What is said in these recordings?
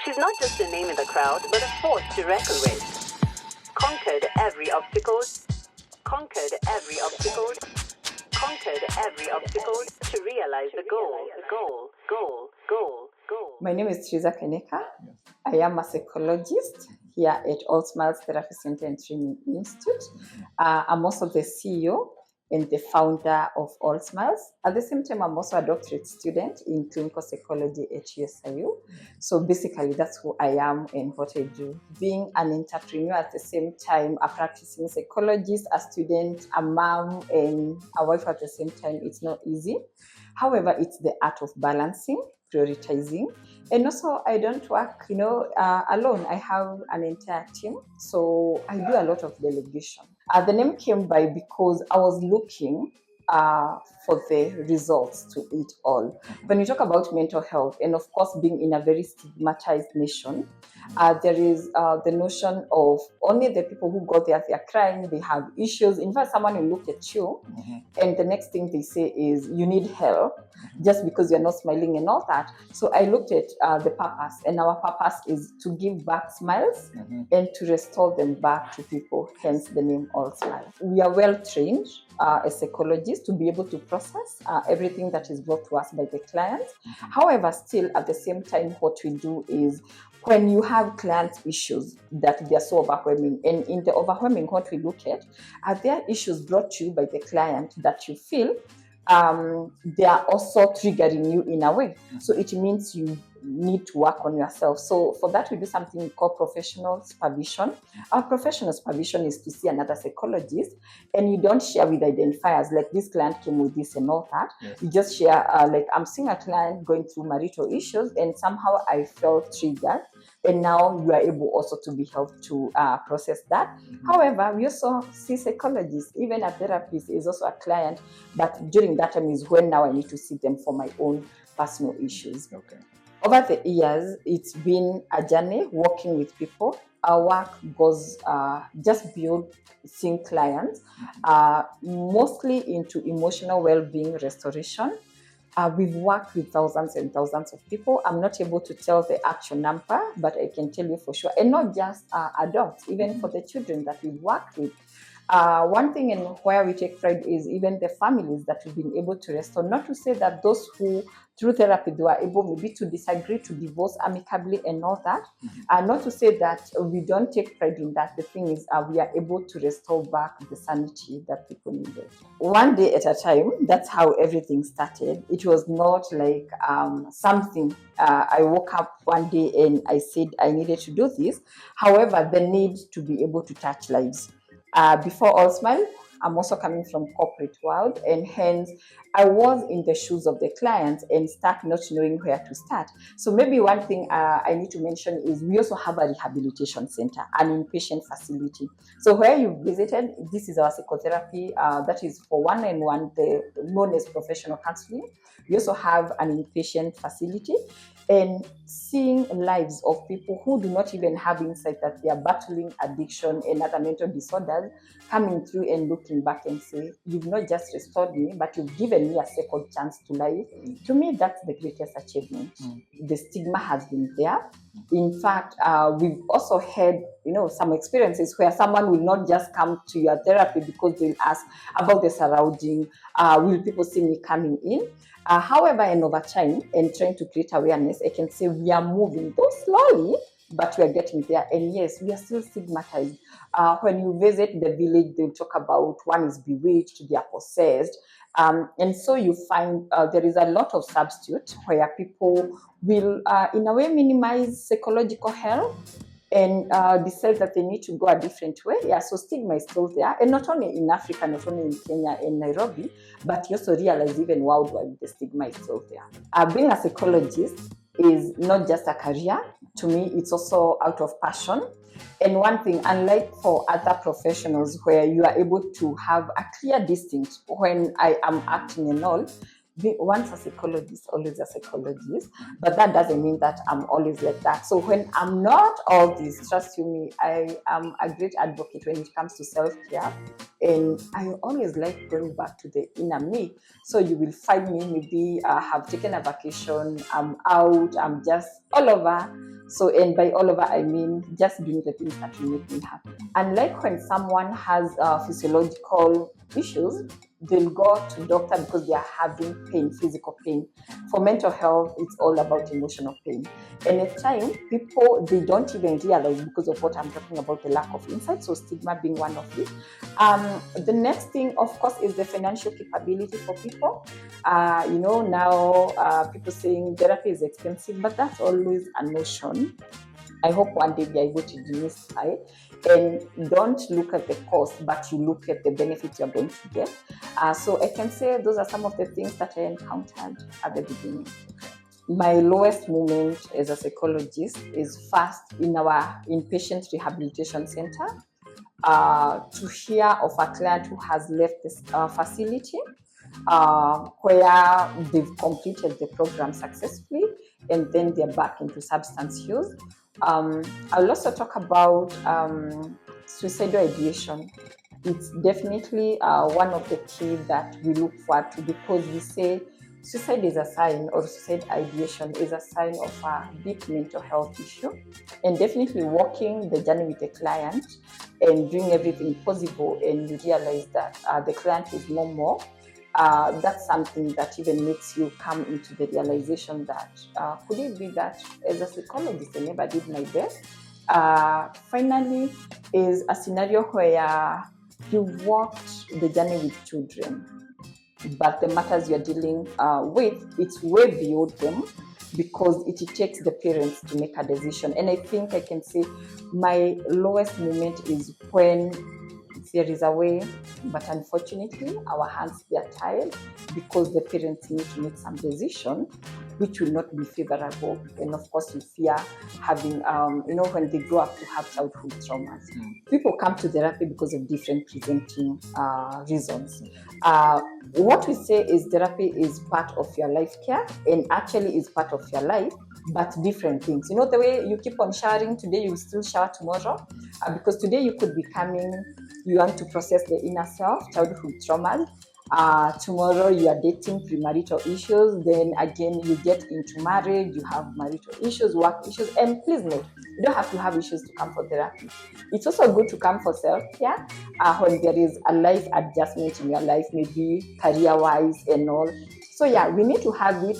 She's not just a name in the crowd, but a force to reckon with. Conquered every obstacle, conquered every obstacle, conquered every obstacle to realize the goal. My name is Trizah Kainika. I am a psychologist here at Allsmiles Therapy Center and Training Institute. I'm also the CEO and the founder of Allsmiles. At the same time, I'm also a doctorate student in clinical psychology at USIU. So basically, that's who I am and what I do. Being an entrepreneur at the same time, a practicing psychologist, a student, a mom, and a wife at the same time, it's not easy. However, it's the art of balancing, prioritizing, and also I don't work, alone. I have an entire team, so I do a lot of delegation. The name came by because I was looking for the results to it all. When you talk about mental health, and of course being in a very stigmatized nation, there is the notion of only the people who go there, they are crying, they have issues. In fact, someone will look at you and the next thing they say is you need help just because you're not smiling and all that. So I looked at the purpose, and our purpose is to give back smiles and to restore them back to people, hence the name Allsmiles. We are well trained as psychologists to be able to process everything that is brought to us by the clients. However, still at the same time, what we do is when you have client issues that they are so overwhelming, and in the overwhelming, what we look at are there issues brought to you by the client that you feel they are also triggering you in a way. So it means you need to work on yourself. So for that, we do something we call professional supervision. Our professional supervision is to see another psychologist, and you don't share with identifiers like this client came with this and all that. Yes. You just share like I'm seeing a client going through marital issues and somehow I felt triggered, and now you are able also to be helped to process that. However, we also see psychologists, even a therapist is also a client, but during that time is when now I need to see them for my own personal issues. Okay. Over the years, it's been a journey working with people. Our work goes just beyond seeing clients, mostly into emotional well-being restoration. We've worked with thousands and thousands of people. I'm not able to tell the actual number, but I can tell you for sure. And not just adults, even for the children that we've worked with. One thing and where we take pride is even the families that we've been able to restore. Not to say that those who, through therapy, they were able maybe to disagree, to divorce amicably and all that. Not to say that we don't take pride in that. The thing is, we are able to restore back the sanity that people needed. One day at a time, that's how everything started. It was not like something I woke up one day and I said I needed to do this. However, the need to be able to touch lives. Before Allsmiles, I'm also coming from corporate world, and hence I was in the shoes of the clients and start not knowing where to start. So maybe one thing I need to mention is we also have a rehabilitation center, an inpatient facility. So where you visited, this is our psychotherapy, that is for one-on-one, known as professional counseling. We also have an inpatient facility, and seeing lives of people who do not even have insight that they are battling addiction and other mental disorders, coming through and looking back and say, you've not just restored me, but you've given me a second chance to life. To me, that's the greatest achievement. The stigma has been there. In fact, we've also had, some experiences where someone will not just come to your therapy because they'll ask about the surrounding, will people see me coming in? However, and over time, and trying to create awareness, I can say we are moving, though slowly, but we are getting there. And yes, we are still stigmatized. When you visit the village, they'll talk about one is bewitched, they are possessed. And so you find there is a lot of substitute where people will, in a way, minimize psychological health and decide that they need to go a different way. Yeah, so stigma is still there. And not only in Africa, not only in Kenya and Nairobi, but you also realize even worldwide, the stigma is still there. Being a psychologist is not just a career. To me, it's also out of passion. And one thing, unlike for other professionals where you are able to have a clear distinct when I am acting and all, once a psychologist, always a psychologist, but that doesn't mean that I'm always like that. So when I'm not all this, trust you me, I am a great advocate when it comes to self-care, and I always like going back to the inner me. So you will find me maybe have taken a vacation, I'm out, I'm just all over. So, and by all over, I mean just doing the things that will make me happy. Unlike when someone has physiological issues, they'll go to doctor because they are having pain, physical pain. For mental health, it's all about emotional pain. And at times, people, they don't even realize because of what I'm talking about, the lack of insight, so stigma being one of it. The next thing, of course, is the financial capability for people. Now people saying therapy is expensive, but that's always a notion. I hope one day we are able to demystify and don't look at the cost, but you look at the benefits you're going to get. So I can say those are some of the things that I encountered at the beginning. My lowest moment as a psychologist is first in our inpatient rehabilitation center to hear of a client who has left this facility where they've completed the program successfully and then they're back into substance use. I'll also talk about suicidal ideation. It's definitely one of the key that we look forward to, because we say suicide is a sign, or suicide ideation is a sign of a deep mental health issue. And definitely walking the journey with the client and doing everything possible, and you realize that the client is no more. That's something that even makes you come into the realization that could it be that as a psychologist I never did my best. Finally is a scenario where you've walked the journey with children, but the matters you're dealing with, it's way beyond them, because it takes the parents to make a decision. And I think I can say my lowest moment is when there is a way, but unfortunately our hands, they are tied, because the parents need to make some decision which will not be favorable. And of course you fear having, when they grow up to have childhood traumas. People come to therapy because of different presenting reasons. What we say is therapy is part of your life care, and actually is part of your life, but different things. You know, the way you keep on showering today, you will still shower tomorrow, because today you could be coming, you want to process the inner self, childhood traumas. Tomorrow you are dating premarital issues, then again you get into marriage, you have marital issues, work issues. And please note, you don't have to have issues to come for therapy. It's also good to come for self-care when there is a life adjustment in your life, maybe career-wise and all. So yeah, we need to have it.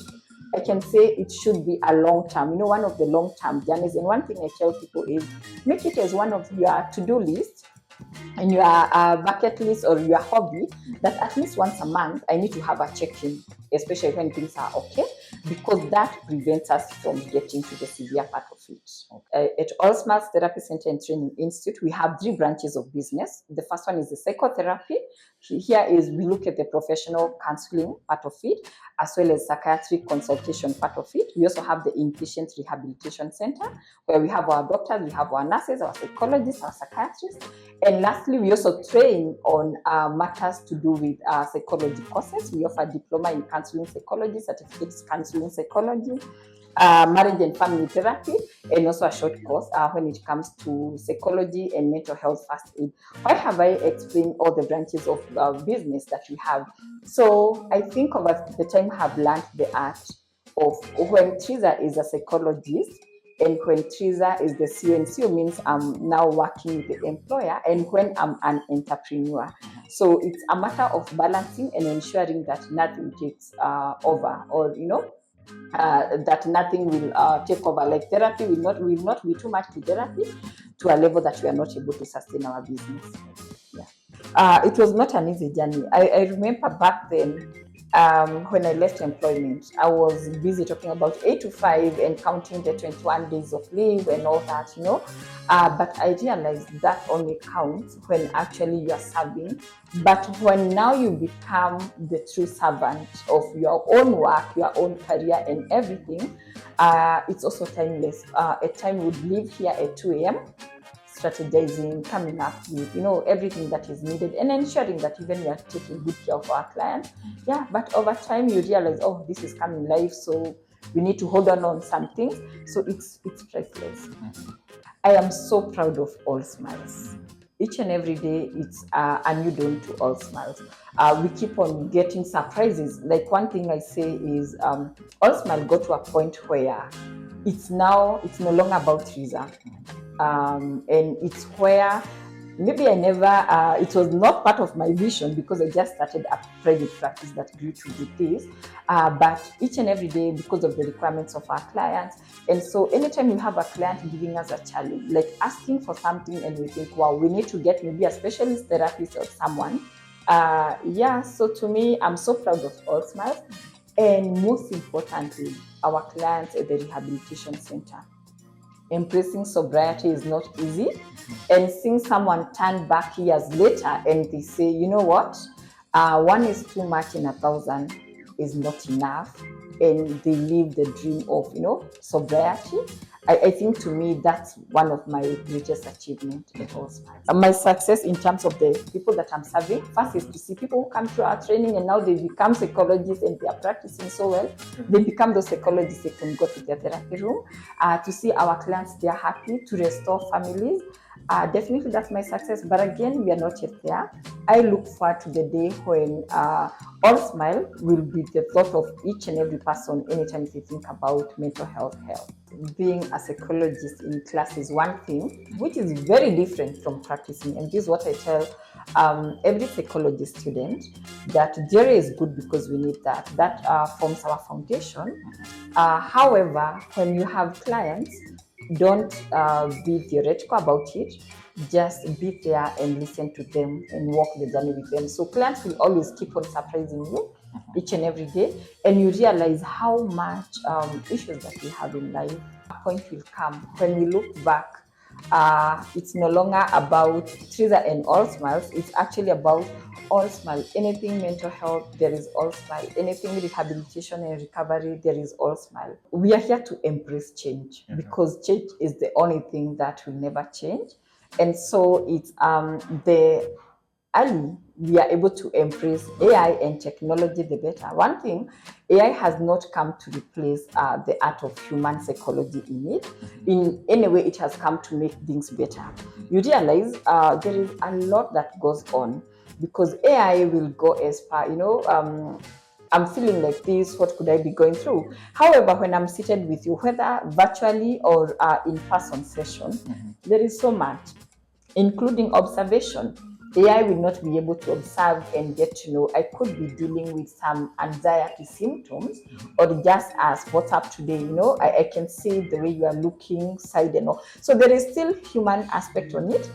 I can say it should be a long-term, one of the long-term journeys. And one thing I tell people is make it as one of your to-do lists and your bucket list or your hobby, that at least once a month I need to have a check-in, especially when things are okay, because that prevents us from getting to the severe part of it. At Allsmiles Therapy Center and Training Institute, we have 3 branches of business. The first one is the psychotherapy. Here is we look at the professional counseling part of it, as well as psychiatric consultation part of it. We also have the inpatient rehabilitation center, where we have our doctors, we have our nurses, our psychologists, our psychiatrists. And lastly, we also train on matters to do with psychology courses. We offer diploma in counseling psychology, certificates counseling psychology, marriage and family therapy, and also a short course when it comes to psychology and mental health first aid. Why have I explained all the branches of business that we have? So I think over the time I have learned the art of when Trizah is a psychologist, and when Trizah is the CEO, and CEO means I'm now working with the employer, and when I'm an entrepreneur. So it's a matter of balancing and ensuring that nothing takes over, or that nothing will take over. Like therapy will not be too much to therapy to a level that we are not able to sustain our business. Yeah. It was not an easy journey. I remember back then, when I left employment, I was busy talking about 8 to 5 and counting the 21 days of leave and all that, but I realized that only counts when actually you are serving. But when now you become the true servant of your own work, your own career and everything, it's also timeless. At time would leave here at 2 a.m., strategizing, coming up with everything that is needed, and ensuring that even we are taking good care of our clients. Yeah, but over time you realize, oh, this is coming live, so we need to hold on some things. So it's priceless. I am so proud of Allsmiles. Each and every day, it's a new dawn to Allsmiles. We keep on getting surprises. Like one thing I say is, Allsmiles got to a point where it's no longer about Trizah. And it's where maybe I never, it was not part of my vision because I just started a private practice that grew to do this. But each and every day, because of the requirements of our clients, and so anytime we have a client giving us a challenge, like asking for something, and we think, wow, we need to get maybe a specialist therapist or someone. So to me, I'm so proud of Allsmiles. And most importantly, our clients at the rehabilitation center. Embracing sobriety is not easy, and seeing someone turn back years later and they say, you know what, one is too much in 1,000 is not enough, and they live the dream of sobriety. I think to me that's one of my greatest achievements at Allsmiles. My success in terms of the people that I'm serving, first is to see people who come to our training and now they become psychologists and they are practicing so well. They become those psychologists, they can go to their therapy room. To see our clients, they are happy, to restore families. Definitely that's my success. But again, we are not yet there. I look forward to the day when Allsmiles will be the thought of each and every person anytime they think about mental health. Being a psychologist in class is one thing, which is very different from practicing. And this is what I tell every psychology student, that theory is good because we need that. That forms our foundation. However, when you have clients, don't be theoretical about it. Just be there and listen to them and walk the journey with them. So clients will always keep on surprising you each and every day, and you realize how much issues that we have in life. A point will come when we look back. It's no longer about Trizah and Allsmiles. It's actually about Allsmiles. Anything mental health, there is Allsmiles. Anything rehabilitation and recovery, there is Allsmiles. We are here to embrace change because change is the only thing that will never change. And so it's the early we are able to embrace AI and technology, the better. One thing, AI has not come to replace the art of human psychology in it. In any way, it has come to make things better. You realize there is a lot that goes on because AI will go as far, I'm feeling like this, what could I be going through? However, when I'm seated with you, whether virtually or in-person session, there is so much, including observation. AI will not be able to observe and get to know, I could be dealing with some anxiety symptoms, or just ask, what's up today? I can see the way you are looking, side and all. So there is still human aspect on it.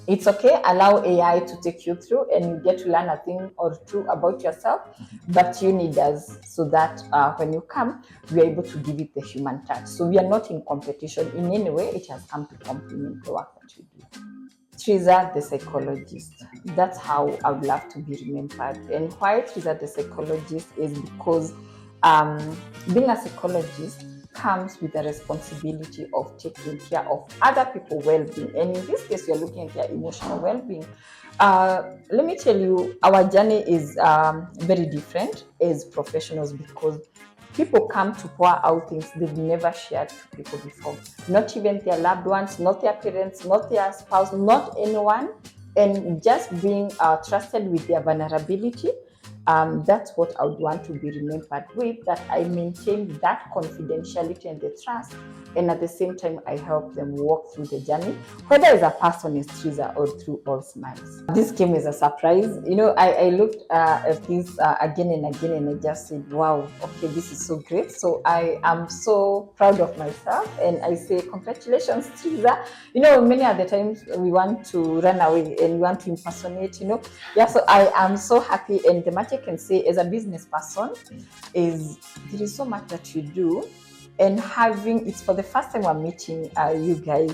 It's okay, allow AI to take you through and you get to learn a thing or two about yourself, but you need us so that when you come, we are able to give it the human touch. So we are not in competition in any way. It has come to complement the work that we do. Trizah the psychologist. That's how I would love to be remembered. And why Trizah the psychologist is because being a psychologist comes with the responsibility of taking care of other people's well-being. And in this case, you're looking at their emotional well-being. Let me tell you, our journey is very different as professionals because people come to pour out things they've never shared to people before. Not even their loved ones, not their parents, not their spouse, not anyone. And just being trusted with their vulnerability. That's what I would want to be remembered with, that I maintain that confidentiality and the trust, and at the same time I help them walk through the journey, whether as a person is Trizah or through Allsmiles. This came as a surprise. I looked at this again and again, and I just said, wow, okay, this is so great. So I am so proud of myself, and I say congratulations, Trizah. Many of the times we want to run away and we want to impersonate, so I am so happy. And the much I can say as a business person is there is so much that you do, and it's for the first time I'm meeting you guys,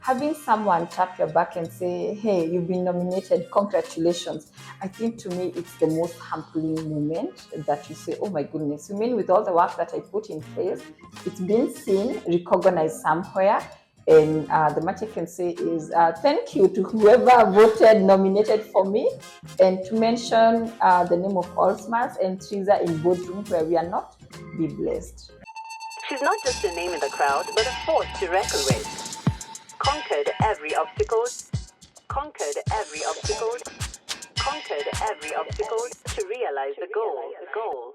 having someone tap your back and say, hey, you've been nominated, congratulations. I think to me it's the most humbling moment that you say, oh my goodness, you mean with all the work that I put in place, it's been seen, recognized somewhere. And the much I can say is thank you to whoever nominated for me, and to mention the name of Allsmiles and Trizah in boardroom where we are not. Be blessed. She's not just a name in the crowd, but a force to reckon with. Conquered every obstacle. Conquered every obstacle. Conquered every obstacle to realize the goal.